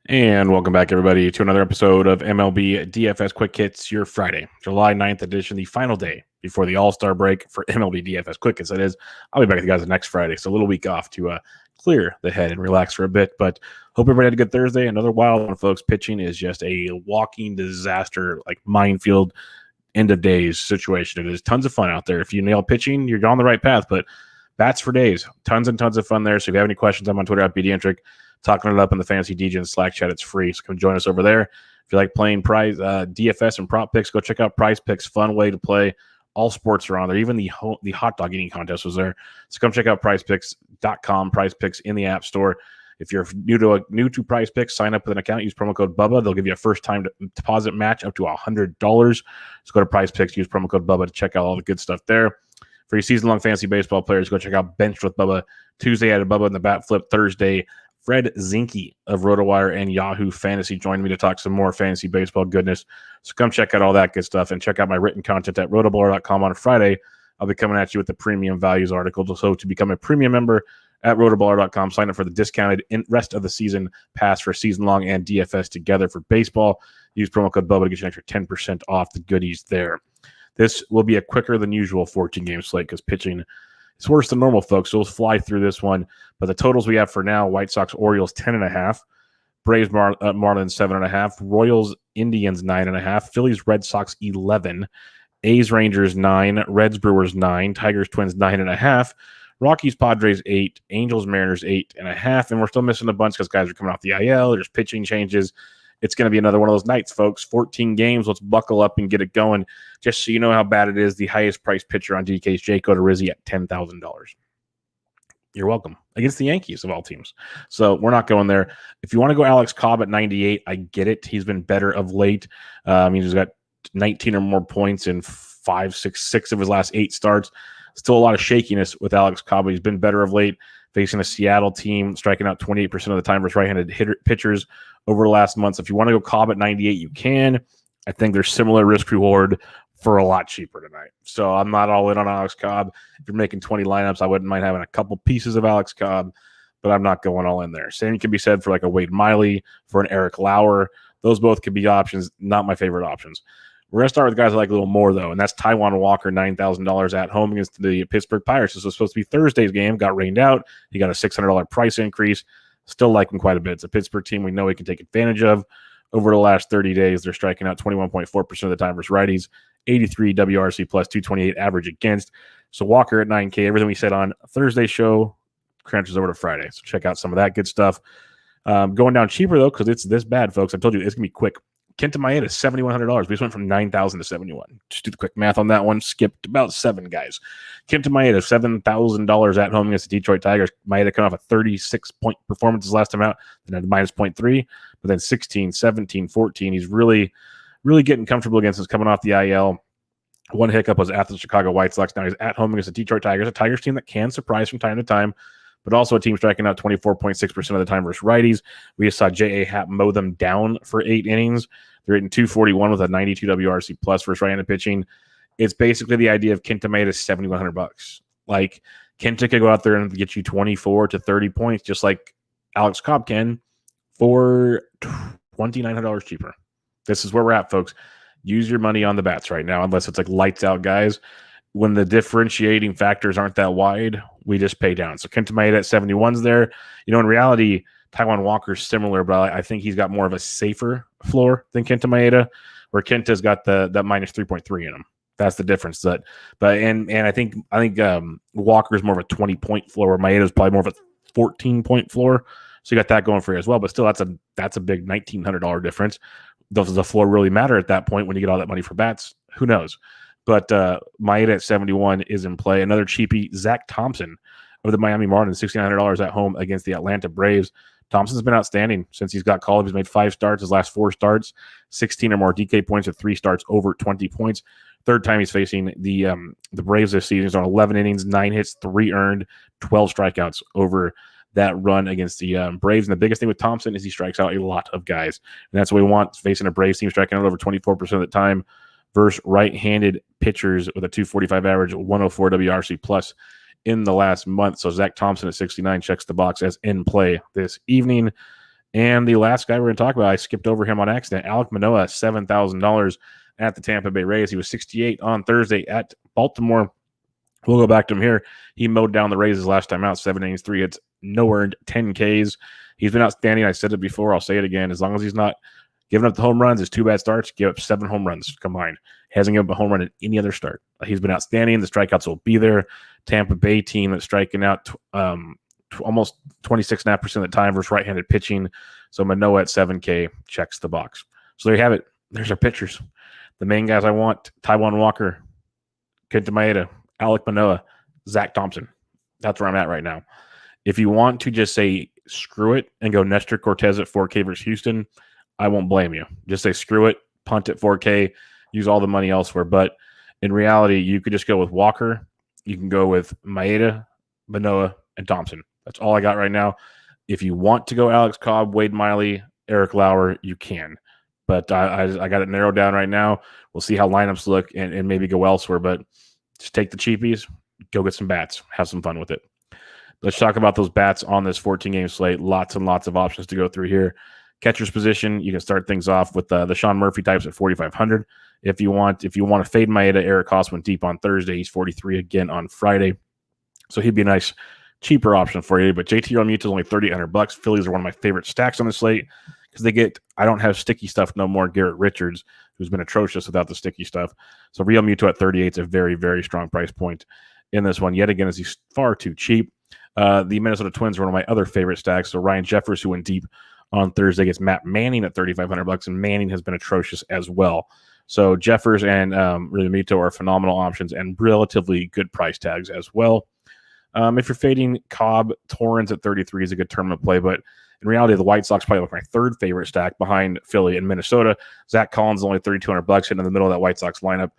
And welcome back, everybody, to another episode of MLB DFS Quick Hits, your Friday, July 9th edition, the final day before the All-Star break for MLB DFS Quick Hits. That is, I'll be back with you guys next Friday, so a little week off to clear the head and relax for a bit. But hope everybody had a good Thursday. Another wild one, folks. Pitching is just a walking disaster, like minefield, end of days situation. It is tons of fun out there. If you nail pitching, you're on the right path, but bats for days. Tons and tons of fun there. So if you have any questions, I'm on Twitter at BDentric. Talking it up in the Fantasy DJ and Slack chat. It's free, so come join us over there. If you like playing prize DFS and prop picks, go check out Prize Picks. Fun way to play. All sports are on there. Even the hot dog eating contest was there. So come check out PrizePicks.com. Prize Picks in the App Store. If you're new to Prize Picks, sign up with an account. Use promo code Bubba. They'll give you a first-time deposit match up to $100. So go to Prize Picks. Use promo code Bubba to check out all the good stuff there. For your season-long fantasy baseball players, go check out Benched with Bubba. Tuesday, I had a Bubba in the bat flip. Thursday, Fred Zinke of RotoWire and Yahoo Fantasy joined me to talk some more fantasy baseball goodness. So come check out all that good stuff and check out my written content at rotoballer.com on Friday. I'll be coming at you with the premium values article. So to become a premium member at rotoballer.com, sign up for the discounted rest of the season pass for season long and DFS together for baseball. Use promo code Bubba to get you an extra 10% off the goodies there. This will be a quicker than usual 14-game slate because pitching – it's worse than normal, folks, so we'll fly through this one. But the totals we have for now, White Sox, Orioles, 10.5. Braves, Marlins, 7.5. Royals, Indians, 9.5. Phillies, Red Sox, 11. A's, Rangers, 9. Reds, Brewers, 9. Tigers, Twins, 9.5. Rockies, Padres, 8. Angels, Mariners, 8.5. And we're still missing a bunch because guys are coming off the IL. There's pitching changes. It's going to be another one of those nights, folks. 14 games. Let's buckle up and get it going. Just so you know how bad it is, the highest priced pitcher on DK is Jake Odorizzi at $10,000. You're welcome. Against the Yankees of all teams. So we're not going there. If you want to go Alex Cobb at 98, I get it. He's been better of late. He's got 19 or more points in 6 of his last 8 starts. Still a lot of shakiness with Alex Cobb, but he's been better of late. Facing a Seattle team, striking out 28% of the time versus right-handed pitchers over the last month. So if you want to go Cobb at 98, you can. I think there's similar risk-reward for a lot cheaper tonight. So I'm not all in on Alex Cobb. If you're making 20 lineups, I wouldn't mind having a couple pieces of Alex Cobb, but I'm not going all in there. Same can be said for like a Wade Miley, for an Eric Lauer. Those both could be options, not my favorite options. We're going to start with guys I like a little more, though, and that's Taijuan Walker, $9,000 at home against the Pittsburgh Pirates. This was supposed to be Thursday's game, got rained out. He got a $600 price increase. Still like him quite a bit. It's a Pittsburgh team we know he can take advantage of. Over the last 30 days, they're striking out 21.4% of the time versus righties, 83 WRC plus 228 average against. So Walker at 9K, everything we said on Thursday's show crunches over to Friday. So check out some of that good stuff. Going down cheaper, though, because it's this bad, folks. I told you it's going to be quick. Kenta Maeda, $7,100. We just went from $9,000 to $71,000. Just do the quick math on that one. Skipped about 7 guys. Kenta Maeda, $7,000 at home against the Detroit Tigers. Maeda coming off a 36-point performance his last time out, then had minus 0.3, but then 16, 17, 14. He's really, really getting comfortable against us coming off the IL. One hiccup was at the Chicago White Sox. Now he's at home against the Detroit Tigers, a Tigers team that can surprise from time to time, but also a team striking out 24.6% of the time versus righties. We just saw J.A. Happ mow them down for 8 innings. They're hitting 241 with a 92 WRC plus versus right-handed pitching. It's basically the idea of Kenta Maeda $7,100. Like, Kenta could go out there and get you 24 to 30 points, just like Alex Cobb can, for $2,900 cheaper. This is where we're at, folks. Use your money on the bats right now, unless it's like lights out guys. When the differentiating factors aren't that wide, we just pay down. So Kenta Maeda at 71's there. You know, in reality, Taijuan Walker's similar, but I think he's got more of a safer floor than Kenta Maeda, where Kenta's got that minus 3.3 in him. That's the difference. I think Walker's more of a 20-point floor, where Maeda's probably more of a 14-point floor. So you got that going for you as well. But still, that's a big $1,900 difference. Does the floor really matter at that point when you get all that money for bats? Who knows? But Maeda at 71 is in play. Another cheapie, Zach Thompson of the Miami Marlins, $1,600 at home against the Atlanta Braves. Thompson's been outstanding since he's got called. He's made 5 starts, his last 4 starts, 16 or more DK points with 3 starts over 20 points. Third time he's facing the Braves this season. He's on 11 innings, 9 hits, 3 earned, 12 strikeouts over that run against the Braves. And the biggest thing with Thompson is he strikes out a lot of guys. And that's what we want, facing a Braves team striking out over 24% of the time versus right-handed pitchers with a 245 average, 104 WRC plus in the last month. So Zach Thompson at 69 checks the box as in play this evening. And the last guy we're going to talk about, I skipped over him on accident. Alek Manoah, $7,000 at the Tampa Bay Rays. He was 68 on Thursday at Baltimore. We'll go back to him here. He mowed down the Rays his last time out, 7 innings, 3 hits, no earned, 10 Ks. He's been outstanding. I said it before. I'll say it again. As long as he's not giving up the home runs, his 2 bad starts, give up 7 home runs combined. Hasn't given up a home run in any other start. He's been outstanding. The strikeouts will be there. Tampa Bay team that's striking out almost 26.5% of the time versus right-handed pitching. So Manoah at 7K checks the box. So there you have it. There's our pitchers. The main guys I want: Taijuan Walker, Kenta Maeda, Alek Manoah, Zach Thompson. That's where I'm at right now. If you want to just say screw it and go Nestor Cortez at 4K versus Houston, I won't blame you. Just say screw it, punt at 4K, use all the money elsewhere. But in reality, you could just go with Walker. You can go with Maeda, Manoah, and Thompson. That's all I got right now. If you want to go Alex Cobb, Wade Miley, Eric Lauer, you can. But I got it narrowed down right now. We'll see how lineups look and maybe go elsewhere. But just take the cheapies, go get some bats, have some fun with it. Let's talk about those bats on this 14-game slate. Lots and lots of options to go through here. Catcher's position, you can start things off with the Sean Murphy types at 4,500. If you want to fade Maeda, Eric Haas went deep on Thursday. He's 43 again on Friday. So he'd be a nice, cheaper option for you. But JT Realmuto is only $3,800. Phillies are one of my favorite stacks on the slate because they get, I don't have sticky stuff no more, Garrett Richards, who's been atrocious without the sticky stuff. So Realmuto at 38 is a very, very strong price point in this one. Yet again, as he's far too cheap. The Minnesota Twins are one of my other favorite stacks. So Ryan Jeffers, who went deep on Thursday, gets Matt Manning at $3,500, and Manning has been atrocious as well. So Jeffers and Realmuto are phenomenal options and relatively good price tags as well. If you're fading Cobb, Torrens at 33 is a good tournament play, but in reality, the White Sox probably look my third favorite stack behind Philly and Minnesota. Zach Collins is only $3,200 hitting in the middle of that White Sox lineup,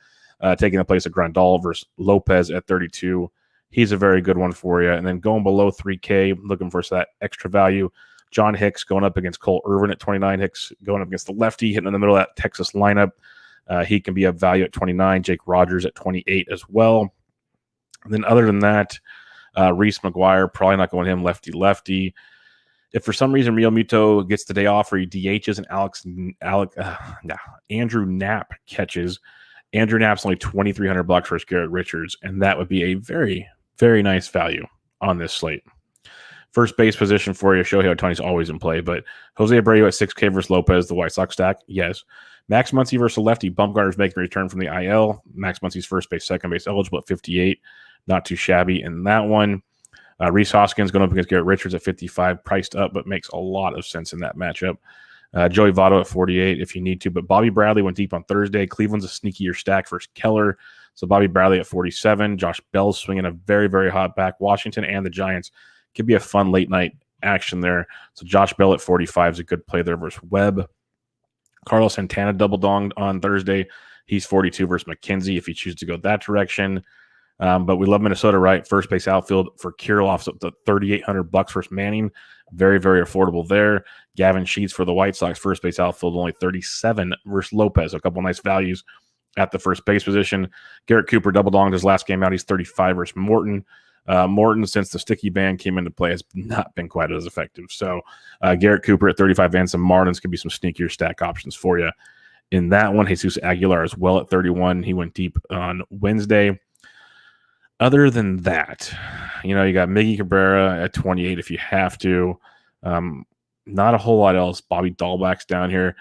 taking the place of Grandal versus Lopez at 32. He's a very good one for you. And then going below 3K, looking for that extra value. John Hicks going up against Cole Irvin at 29. Hicks going up against the lefty, hitting in the middle of that Texas lineup. He can be a value at 29. Jake Rogers at 28 as well. And then other than that, Reese McGuire, probably not going him lefty. If for some reason Realmuto gets the day off or he DHs and Andrew Knapp catches, Andrew Knapp's only $2,300 versus Garrett Richards, and that would be a very, very nice value on this slate. First base position for you, Shohei Ohtani's always in play, but Jose Abreu at 6K versus Lopez, the White Sox stack, yes. Max Muncy versus lefty, Bumgarner's making a return from the IL. Max Muncy's first base, second base eligible at 58. Not too shabby in that one. Rhys Hoskins going up against Garrett Richards at 55, priced up, but makes a lot of sense in that matchup. Joey Votto at 48 if you need to. But Bobby Bradley went deep on Thursday. Cleveland's a sneakier stack versus Keller. So Bobby Bradley at 47. Josh Bell's swinging a very, very hot back. Washington and the Giants could be a fun late night action there. So Josh Bell at 45 is a good play there versus Webb. Carlos Santana double-donged on Thursday. He's 42 versus McKenzie if you choose to go that direction. But we love Minnesota, right? First base outfield for Kirilloff's up to $3,800 versus Manning. Very, very affordable there. Gavin Sheets for the White Sox, first base outfield, only 37 versus Lopez. A couple nice values at the first base position. Garrett Cooper double-donged his last game out. He's 35 versus Morton. Morton, since the sticky ban came into play, has not been quite as effective. So Garrett Cooper at 35 and some Martins could be some sneakier stack options for you. In that one, Jesus Aguilar as well at 31. He went deep on Wednesday. Other than that, you got Miggy Cabrera at 28 if you have to. Not a whole lot else. Bobby Dahlback's down here.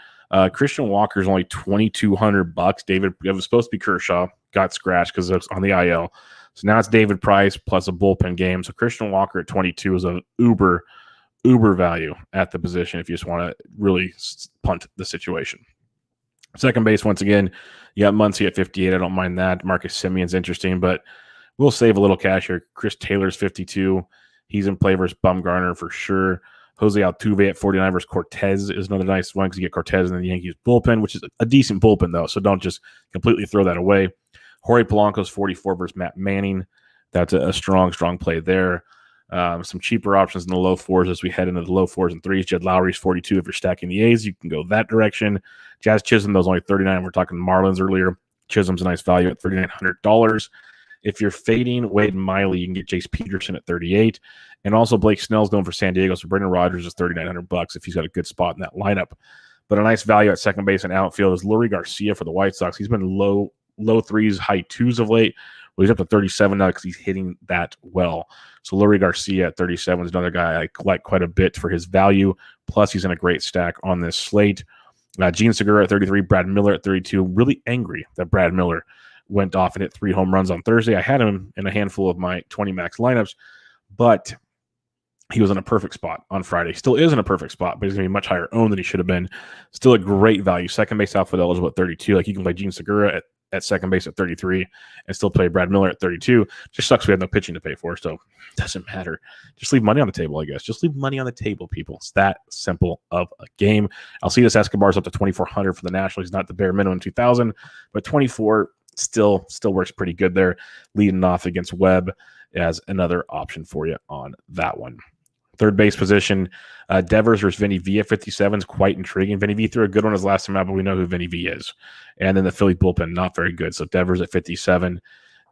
Christian Walker's only $2,200. David, it was supposed to be Kershaw. Got scratched because it's on the IL. So now it's David Price plus a bullpen game. So Christian Walker at 22 is an uber value at the position if you just want to really punt the situation. Second base, once again, you got Muncy at 58. I don't mind that. Marcus Semion's interesting, but we'll save a little cash here. Chris Taylor's 52. He's in play versus Bumgarner for sure. Jose Altuve at 49 versus Cortez is another nice one because you get Cortez in the Yankees bullpen, which is a decent bullpen, though, so don't just completely throw that away. Jorge Polanco's 44 versus Matt Manning. That's a strong play there. Some cheaper options in the low fours as we head into the low fours and threes. Jed Lowry's 42 if you're stacking the A's. You can go that direction. Jazz Chisholm, those only 39. We're talking Marlins earlier. Chisholm's a nice value at $3,900. If you're fading Wade and Miley, you can get Jace Peterson at 38. And also Blake Snell's going for San Diego, so Brendan Rodgers is $3,900 if he's got a good spot in that lineup. But a nice value at second base and outfield is Lurie Garcia for the White Sox. He's been low threes, high twos of late. Well, he's up to 37 now because he's hitting that well. So Lurie Garcia at 37 is another guy I like quite a bit for his value. Plus, he's in a great stack on this slate. Gene Segura at 33, Brad Miller at 32. Really angry that Brad Miller went off and hit 3 home runs on Thursday. I had him in a handful of my 20 max lineups, but he was in a perfect spot on Friday. Still is in a perfect spot, but he's going to be much higher owned than he should have been. Still a great value. Second base outfield eligible at 32. Like you can play Gene Segura at second base at 33 and still play Brad Miller at 32. Just sucks we have no pitching to pay for, so it doesn't matter. Just leave money on the table, I guess. Just leave money on the table, people. It's that simple of a game. Alcides Escobar's up to 2,400 for the National. He's not the bare minimum 2,000, but 24 still works pretty good there, leading off against Webb as another option for you on that one. Third base position, Devers versus Vinny V at 57 is quite intriguing. Vinny V threw a good one his last time out, but we know who Vinny V is. And then the Philly bullpen, not very good. So Devers at 57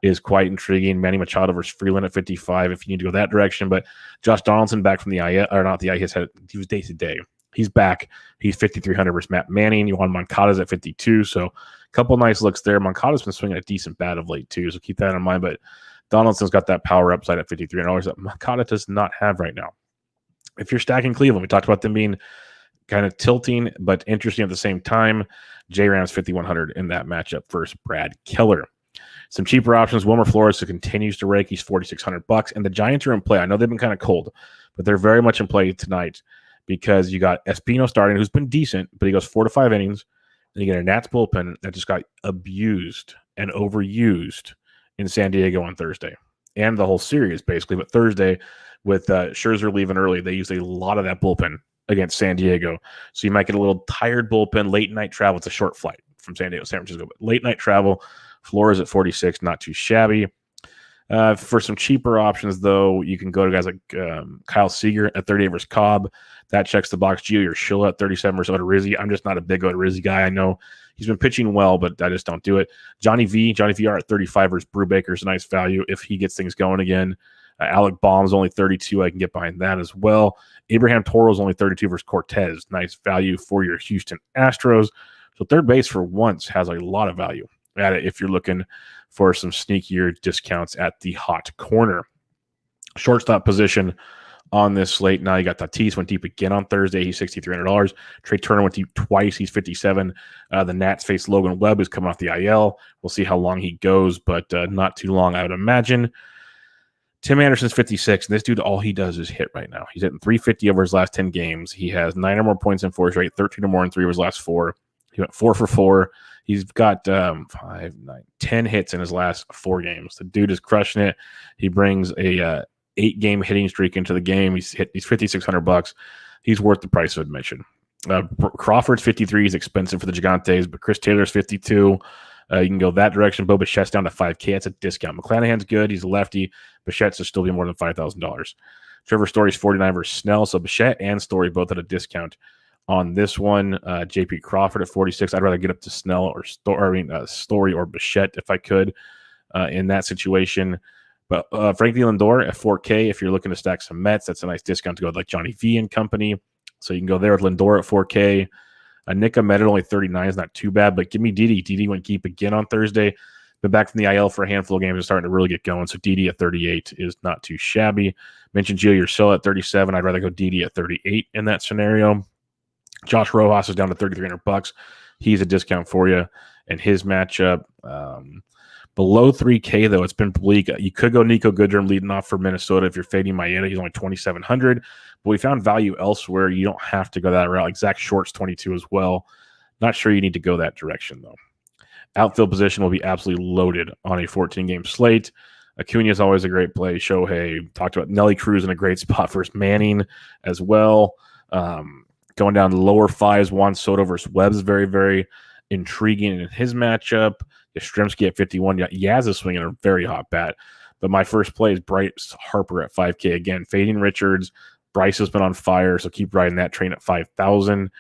is quite intriguing. Manny Machado versus Freeland at 55 if you need to go that direction. But Josh Donaldson back from the IL, or not the IL, he was day to day. He's back. He's 5,300 versus Matt Manning. Yohan Moncada's at 52. So a couple nice looks there. Moncada's been swinging a decent bat of late too, so keep that in mind. But Donaldson's got that power upside at $5,300 that Moncada does not have right now. If you're stacking Cleveland, we talked about them being kind of tilting, but interesting at the same time. J-Rams 5,100 in that matchup versus Brad Keller. Some cheaper options. Wilmer Flores, who continues to rake. He's $4,600. And the Giants are in play. I know they've been kind of cold, but they're very much in play tonight because you got Espino starting, who's been decent, but he goes 4 to 5 innings. And you get a Nats bullpen that just got abused and overused in San Diego on Thursday. And the whole series, basically. But Thursday, with Scherzer leaving early, they used a lot of that bullpen against San Diego. So you might get a little tired bullpen, late night travel. It's a short flight from San Diego to San Francisco, but late night travel. Flores at 46, not too shabby. For some cheaper options, though, you can go to guys like Kyle Seager at 38 versus Cobb. That checks the box. Gio Urshela at 37 versus Odorizzi. I'm just not a big Odorizzi guy. I know he's been pitching well, but I just don't do it. Johnny VR at 35 versus Brubaker's a nice value if he gets things going again. Alec Baum's only 32. I can get behind that as well. Abraham Toro's only 32 versus Cortez. Nice value for your Houston Astros. So third base for once has a lot of value at it if you're looking for some sneakier discounts at the hot corner. Shortstop position on this slate. Now you got Tatis went deep again on Thursday. He's $6,300. Trey Turner went deep twice. He's 57. The Nats face Logan Webb, who's coming off the IL. We'll see how long he goes, but not too long, I would imagine. Tim Anderson's 56, and this dude, all he does is hit right now. He's hitting 350 over his last 10 games. He has 9 or more points in 4 straight, 13 or more in 3 of his last 4. He went 4 for 4. He's got 10 hits in his last 4 games. The dude is crushing it. He brings a 8-game hitting streak into the game. He's $5,600. He's worth the price of admission. Crawford's 53. He's expensive for the Gigantes, but Chris Taylor's 52. You can go that direction. Bo Bichette's down to $5K. That's a discount. McClanahan's good. He's a lefty. Bichette's will still be more than $5,000. Trevor Story's 49 versus Snell. So Bichette and Story both at a discount on this one. JP Crawford at 46. I'd rather get up to Snell or Story or Bichette if I could in that situation. But Frankie Lindor at 4K. If you're looking to stack some Mets, that's a nice discount to go with like Johnny V and company. So you can go there with Lindor at 4K. Nick Ahmed at only 39 is not too bad, but give me Didi. Didi went deep again on Thursday. Been back from the IL for a handful of games and starting to really get going. So Didi at 38 is not too shabby. Mentioned Gio Urshela at 37. I'd rather go Didi at 38 in that scenario. Josh Rojas is down to $3,300. He's a discount for you. And his matchup below 3K, though, it's been bleak. You could go Nico Goodrum leading off for Minnesota if you're fading Maeda. He's only 2,700. But we found value elsewhere. You don't have to go that route. Like Zach Short's 22 as well. Not sure you need to go that direction, though. Outfield position will be absolutely loaded on a 14-game slate. Acuna is always a great play. Shohei, talked about Nelly Cruz in a great spot versus Manning as well. Going down the lower fives, Juan Soto versus Webb is very, very intriguing in his matchup. Yastrzemski at 51. Yaz is swinging a very hot bat. But my first play is Bryce Harper at 5K. Again, fading Richards. Bryce has been on fire, so keep riding that train at 5,000.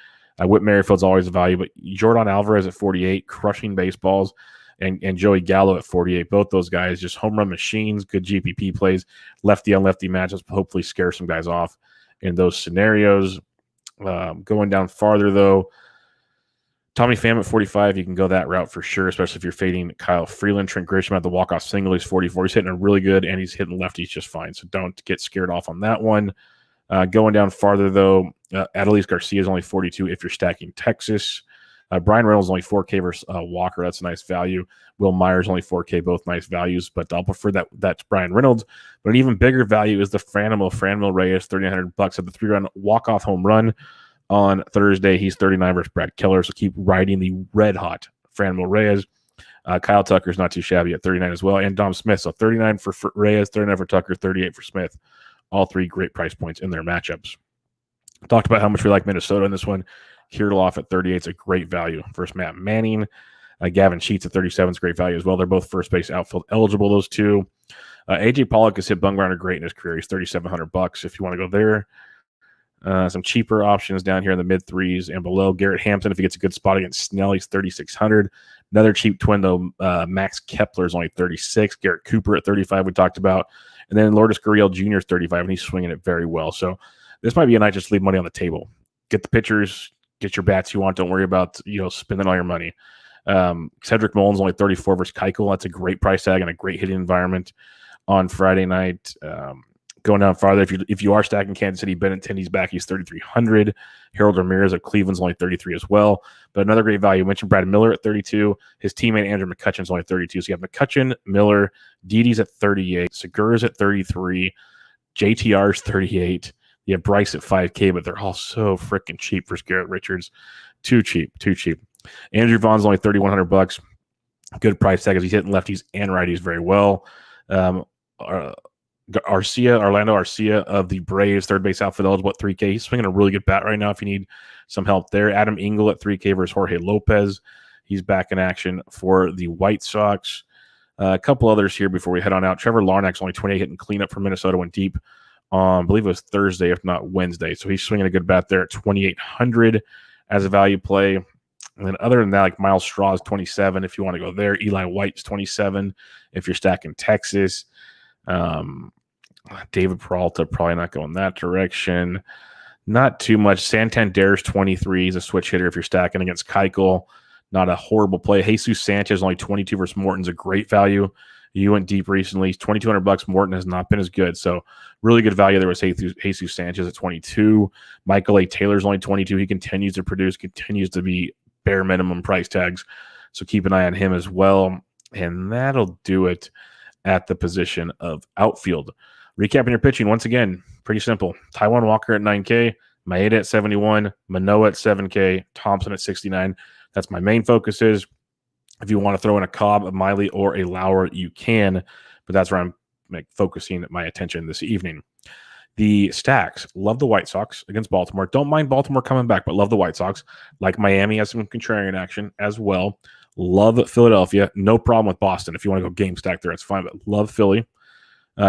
Whit Merrifield's always a value, but Jordan Alvarez at 48, crushing baseballs. and Joey Gallo at 48. Both those guys just home run machines, good GPP plays, lefty on lefty matchups, hopefully scare some guys off in those scenarios. Going down farther, though, Tommy Pham at 45, you can go that route for sure, especially if you're fading Kyle Freeland. Trent Grisham at the walk-off single, he's 44. He's hitting a really good, and he's hitting lefties just fine, so don't get scared off on that one. Going down farther, though, Adolis Garcia is only 42 if you're stacking Texas. Brian Reynolds only 4K versus Walker. That's a nice value. Will Myers only 4K, both nice values, but I'll prefer that's Brian Reynolds. But an even bigger value is the Franmil Reyes, $3,900 at the 3-run walk-off home run on Thursday. He's 39 versus Brad Keller, so keep riding the red-hot Franmil Reyes. Kyle Tucker's not too shabby at 39 as well, and Dom Smith. So 39 for Reyes, 39 for Tucker, 38 for Smith. All three great price points in their matchups. Talked about how much we like Minnesota in this one. Kirilloff at 38 is a great value versus Matt Manning. Gavin Sheets at 37 is great value as well. They're both first base outfield eligible, those two. AJ Pollock has hit Bumgarner great in his career. He's $3,700 if you want to go there. Some cheaper options down here in the mid threes and below. Garrett Hampson, if he gets a good spot against Snell, he's $3,600. Another cheap twin, though, Max Kepler is only $36. Garrett Cooper at $35 we talked about. And then Lourdes Gurriel Jr. is $35, and he's swinging it very well. So this might be a night just to leave money on the table. Get the pitchers, get your bats you want. Don't worry about spending all your money. Cedric Mullins only 34 versus Keuchel. That's a great price tag and a great hitting environment on Friday night. Going down farther, if you are stacking Kansas City, Benintendi's back. He's 3,300. Harold Ramirez of Cleveland's only 33 as well. But another great value. You mentioned Brad Miller at 32. His teammate Andrew McCutchen's only 32. So you have McCutchen, Miller, Didi's at 38, Segura's at 33, JTR's 38. You have Bryce at 5K, but they're all so freaking cheap for Garrett Richards. Too cheap. Andrew Vaughn's only $3,100. Good price tag as he's hitting lefties and righties very well. Orlando Arcia of the Braves, third base outfield eligible at 3K. He's swinging a really good bat right now if you need some help there. Adam Engel at 3K versus Jorge Lopez. He's back in action for the White Sox. A couple others here before we head on out. Trevor Larnach's only 28 hitting cleanup for Minnesota, went deep on, I believe it was Thursday, if not Wednesday. So he's swinging a good bat there at 2,800 as a value play. And then other than that, like Miles Straw is 27 if you want to go there. Eli White's 27 if you're stacking Texas. David Peralta, probably not going that direction. Not too much. Santander's 23. He's a switch hitter if you're stacking against Keuchel. Not a horrible play. Jesus Sanchez, only 22 versus Morton's a great value. You went deep recently. He's $2,200. Morton has not been as good. So really good value there was Jesus Sanchez at 22. Michael A. Taylor's only 22. He continues to produce, continues to be bare minimum price tags. So keep an eye on him as well. And that'll do it at the position of outfield. Recapping your pitching, once again, pretty simple. Taijuan Walker at 9K, Maeda at 71, Manoah at 7K, Thompson at 69. That's my main focus is. If you want to throw in a Cobb, a Miley, or a Lauer, you can, but that's where I'm focusing my attention this evening. The stacks, love the White Sox against Baltimore. Don't mind Baltimore coming back, but love the White Sox. Like Miami has some contrarian action as well. Love Philadelphia. No problem with Boston. If you want to go game stack there, that's fine, but love Philly.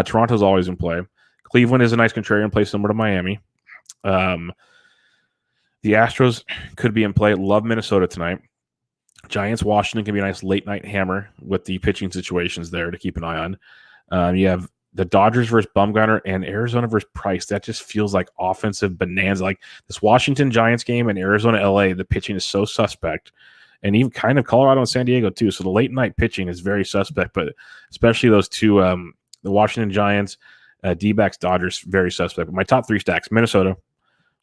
Toronto's always in play. Cleveland is a nice contrarian play similar to Miami. The Astros could be in play. Love Minnesota tonight. Giants, Washington can be a nice late night hammer with the pitching situations there to keep an eye on. You have the Dodgers versus Bumgarner and Arizona versus Price. That just feels like offensive bonanza. Like this Washington Giants game and Arizona LA, the pitching is so suspect. And even kind of Colorado and San Diego too. So the late night pitching is very suspect, but especially those two, the Washington Giants, D-backs, Dodgers, very suspect. But my top three stacks, Minnesota,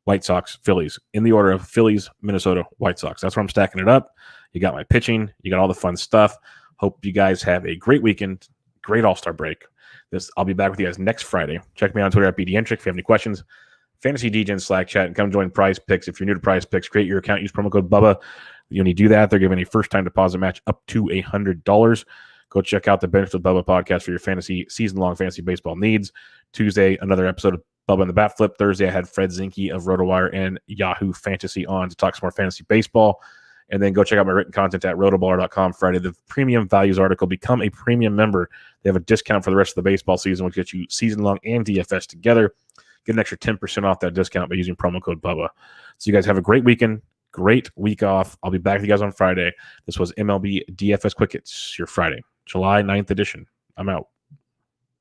White Sox, Phillies, in the order of Phillies, Minnesota, White Sox. That's where I'm stacking it up. You got my pitching. You got all the fun stuff. Hope you guys have a great weekend, great All-Star break. I'll be back with you guys next Friday. Check me out on Twitter at BDentric if you have any questions. Fantasy DJ in Slack chat, and come join Prize Picks. If you're new to Prize Picks, create your account. Use promo code Bubba. When you do that, they're giving a first-time deposit match up to $100. Go check out the Benefits of Bubba podcast for your fantasy season-long fantasy baseball needs. Tuesday, another episode of Bubba and the Bat Flip. Thursday, I had Fred Zinke of RotoWire and Yahoo Fantasy on to talk some more fantasy baseball. And then go check out my written content at rotoballer.com Friday. The premium values article, become a premium member. They have a discount for the rest of the baseball season, which gets you season-long and DFS together. Get an extra 10% off that discount by using promo code Bubba. So you guys have a great weekend. great week off. I'll be back with you guys on Friday. This was MLB DFS Quick Hits, your Friday, July 9th edition. I'm out.